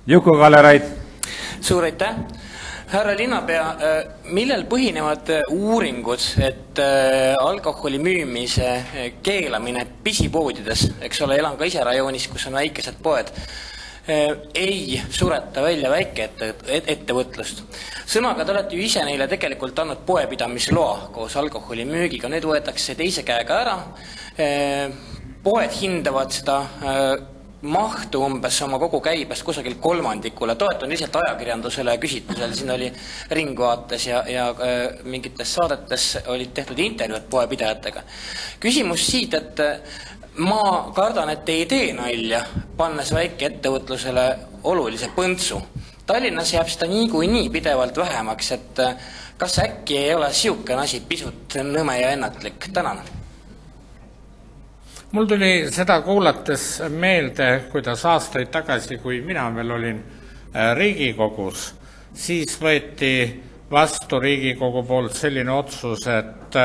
Juku-Kalle Raid. Suur aitäh! Härra linnapea, millel põhinevad uuringud, et alkoholi müümise keelamine pisipoodides, eks ole, elan ka ise rajoonis, kus on väikesed poed, ei sureta välja väikeettevõtlust. Sõnaga, te olete ju ise neile tegelikult andnud poepidamisloa koos alkoholi müügiga, nüüd võetakse teise käega ära. Poed hindavad seda mahtu umbes oma kogu käibest kusagil kolmandikule, toetun lihtsalt ajakirjandusele küsitlusel, siin oli Ringvaates ja mingites saadetes olid tehtud intervjuud poepidajatega. Küsimus siit, et ma kardan, et ei tee nalja, pannes väikeettevõtlusele olulise põntsu. Tallinnas jääb seda nii pidevalt vähemaks, et kas äkki ei ole siukene asi pisut nõme ja ennatlik? Tänan. Mul tuli seda kuulates meelde, kuidas aastaid tagasi, kui mina veel olin Riigikogus, siis võeti vastu Riigikogu poolt selline otsus, et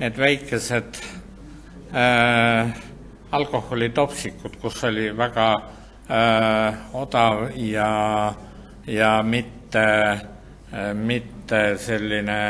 need väikesed alkoholitopsikud, kus oli väga odav ja mitte selline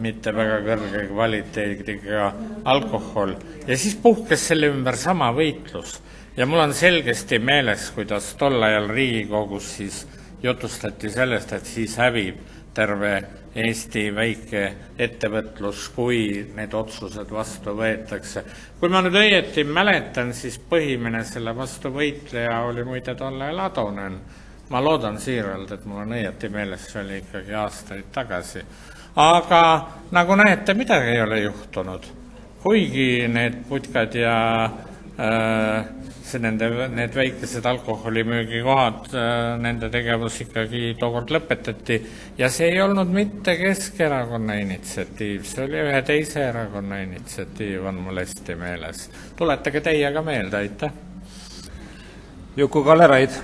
mitte väga kõrge kvaliteediga alkohol. Ja siis puhkes selle ümber sama võitlus. Ja mul on selgesti meeles, kuidas tol ajal Riigikogus siis jutustati sellest, et siis hävib terve Eesti väike ettevõtlus, kui need otsused vastu võetakse. Kui ma nüüd õieti mäletan, siis põhimine selle vastu võitleja oli muide tolle Ladonen. Ma loodan siiralt, et mul on õieti meeles, see oli ikkagi aastaid tagasi. Aga nagu näete, midagi ei ole juhtunud. Kuigi need putkad ja need väikesed alkoholimüügikohad, nende tegevus ikkagi tookord lõpetati. Ja see ei olnud mitte Keskerakonna initsiatiiv, see oli ühe teise erakonna initsiatiiv, on mul hästi meeles. Tuletage teiega meelde, aitäh. Juku-Kalle Raid.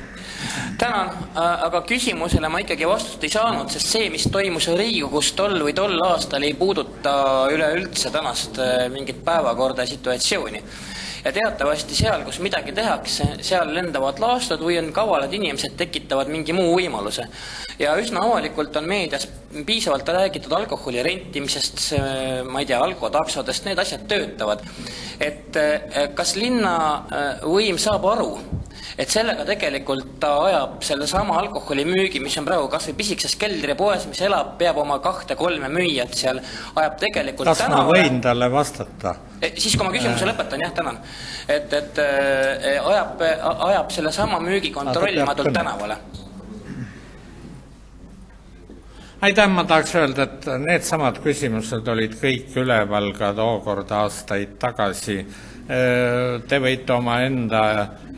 Tänan, aga küsimusele ma ikkagi vastust ei saanud, sest see, mis toimus Riigikogus tol aastal, ei puuduta üleüldse tänast mingit päevakorda ja situatsiooni. Ja teatavasti seal, kus midagi tehakse, seal lendavad laastud või on kavalad inimesed tekitavad mingi muu võimaluse. Ja üsna avalikult on meedias piisavalt räägitud alkoholi rentimisest, ma ei tea, alkotaksodest, need asjad töötavad. Et kas linna võim saab aru, et sellega tegelikult ta ajab selle sama alkoholi müügi, mis on praegu kas või pisikses keldripoes, mis elab, peab oma 2-3 müüjat seal, ajab tegelikult kas ma võin talle vastata? Siis kui ma küsimuse lõpetan, jah, tänan. Et ajab selle sama müügi kontrollimatult tänavale. Aitäh, ma tahaks öelda, et need samad küsimused olid kõik üleval ka tookord aastaid tagasi. Te võite oma enda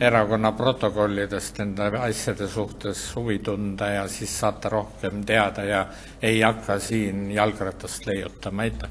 erakonna protokollidest enda asjade suhtes huvi tunda ja siis saate rohkem teada ja ei hakka siin jalgratast leiutama. Aitäh.